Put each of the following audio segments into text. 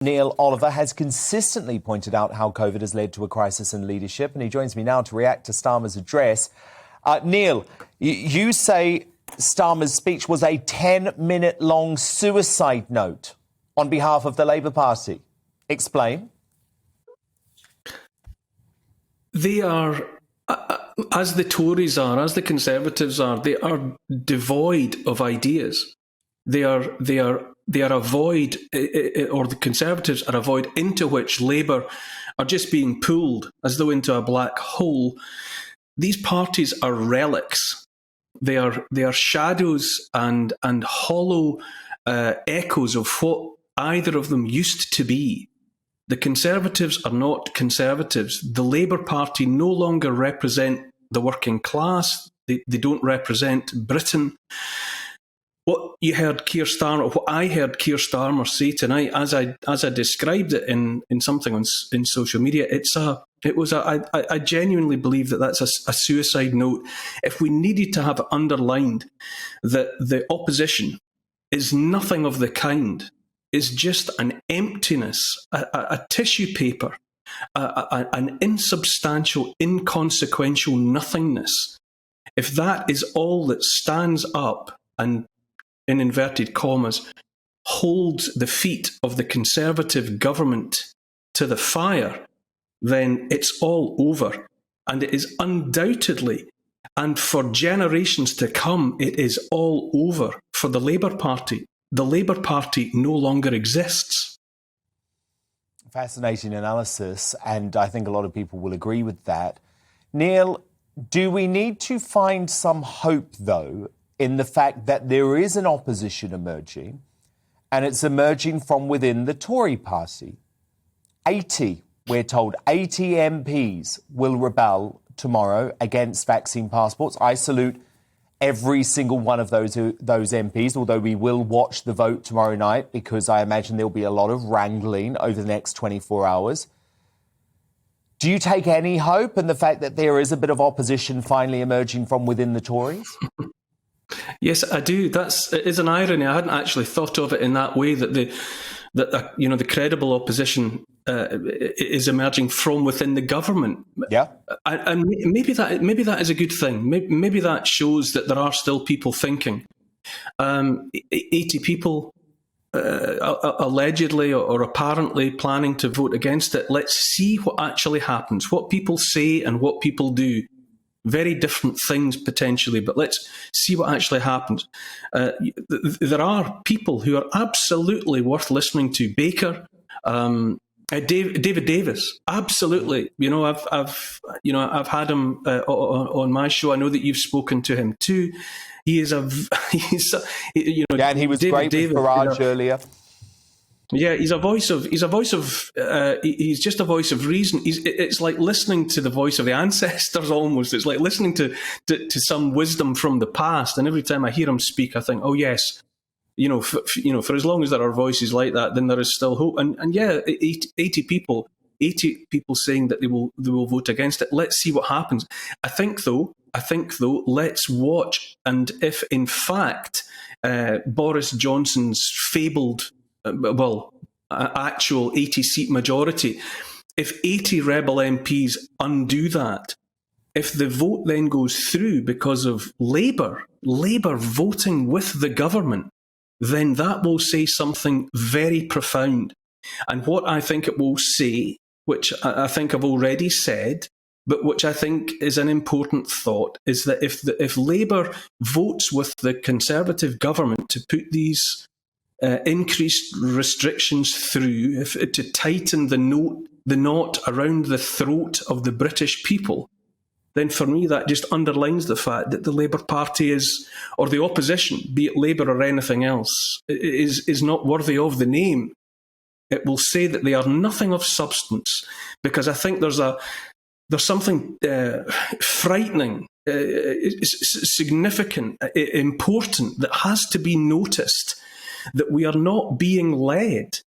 Neil Oliver has consistently pointed out how COVID has led to a crisis in leadership, and he joins me now to react to Starmer's address. Neil, you say Starmer's speech was a 10-minute-long suicide note on behalf of the Labour Party. Explain. They are, as the Tories are, as the Conservatives are, they are devoid of ideas. They are a void, or the Conservatives are a void into which Labour are just being pulled as though into a black hole. These parties are relics. They are shadows and hollow echoes of what either of them used to be. The Conservatives are not Conservatives. The Labour Party no longer represent the working class. They don't represent Britain. What I heard Keir Starmer say tonight, as I described it in something in social media, I genuinely believe that that's a suicide note. If we needed to have it underlined that the opposition is nothing of the kind, is just an emptiness, a tissue paper, an insubstantial, inconsequential nothingness. If that is all that stands up and, in inverted commas, holds the feet of the Conservative government to the fire, then it's all over. And it is undoubtedly, and for generations to come, it is all over for the Labour Party. The Labour Party no longer exists. Fascinating analysis, and I think a lot of people will agree with that. Neil, do we need to find some hope, though, in the fact that there is an opposition emerging, and it's emerging from within the Tory party? 80, we're told, 80 MPs will rebel tomorrow against vaccine passports. I salute every single one of those MPs, although we will watch the vote tomorrow night because I imagine there'll be a lot of wrangling over the next 24 hours. Do you take any hope in the fact that there is a bit of opposition finally emerging from within the Tories? Yes, I do. It is an irony. I hadn't actually thought of it in that way, that the credible opposition is emerging from within the government. Yeah, and maybe that is a good thing. Maybe that shows that there are still people thinking. 80 people allegedly or apparently planning to vote against it. Let's see what actually happens. What people say and what people do. Very different things potentially, but let's see what actually happens. There are people who are absolutely worth listening to. Baker, David Davis, absolutely. I've had him on my show. I know that you've spoken to him too. He is and he was David great Davis, with Farage earlier. Yeah, he's just a voice of reason. It's like listening to the voice of the ancestors almost. It's like listening to some wisdom from the past. And every time I hear him speak, I think, oh yes, for as long as there are voices like that, then there is still hope. And yeah, 80 people saying that they will vote against it. Let's see what happens. I think though, let's watch. And if in fact Boris Johnson's fabled actual 80-seat majority, if 80 rebel MPs undo that, if the vote then goes through because of Labour voting with the government, then that will say something very profound. And what I think it will say, which I think I've already said, but which I think is an important thought, is that if Labour votes with the Conservative government to put these increased restrictions through, to tighten the knot around the throat of the British people, then for me that just underlines the fact that the Labour Party or the opposition, be it Labour or anything else, is not worthy of the name. It will say that they are nothing of substance, because I think there's something frightening, significant, important that has to be noticed. That we are not being led.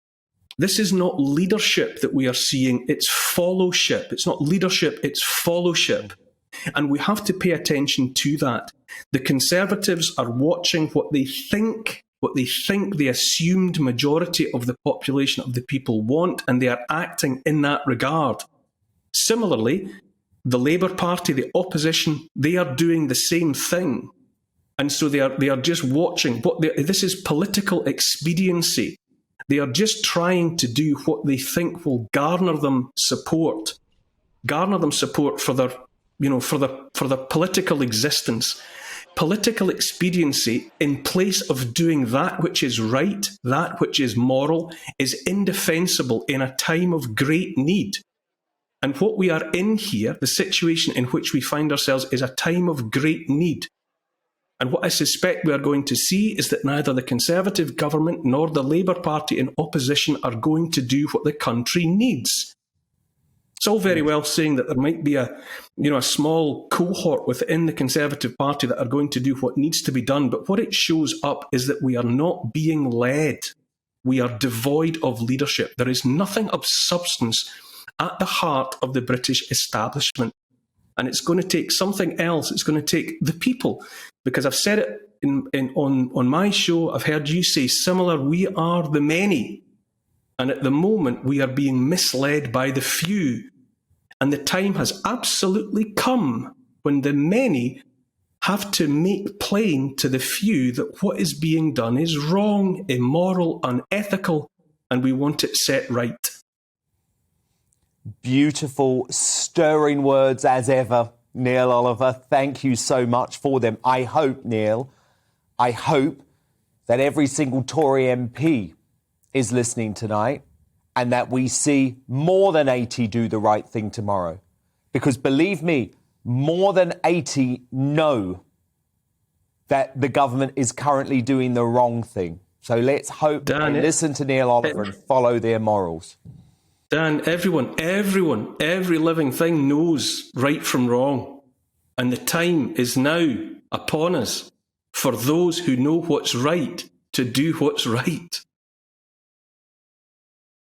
This is not leadership that we are seeing, it's followship. It's not leadership, it's followship. And we have to pay attention to that. The Conservatives are watching what they think what they think the assumed majority of the population of the people want, and they are acting in that regard. Similarly, the Labour Party, the opposition, they are doing the same thing. And so they are just watching. This is political expediency. They are just trying to do what they think will garner them support for their, for their political existence. Political expediency in place of doing that which is right, that which is moral, is indefensible in a time of great need. And what we are in here, the situation in which we find ourselves, is a time of great need. And what I suspect we are going to see is that neither the Conservative government nor the Labour Party in opposition are going to do what the country needs. It's all very well saying that there might be a small cohort within the Conservative Party that are going to do what needs to be done, but what it shows up is that we are not being led. We are devoid of leadership. There is nothing of substance at the heart of the British establishment. And it's going to take something else. It's going to take the people. Because I've said it on my show, I've heard you say similar, we are the many. And at the moment, we are being misled by the few. And the time has absolutely come when the many have to make plain to the few that what is being done is wrong, immoral, unethical, and we want it set right. Beautiful, stirring words as ever, Neil Oliver. Thank you so much for them. I hope, Neil, that every single Tory MP is listening tonight and that we see more than 80 do the right thing tomorrow. Because believe me, more than 80 know that the government is currently doing the wrong thing. So let's hope they listen to Neil Oliver and follow their morals. Dan, everyone, every living thing knows right from wrong. And the time is now upon us for those who know what's right to do what's right.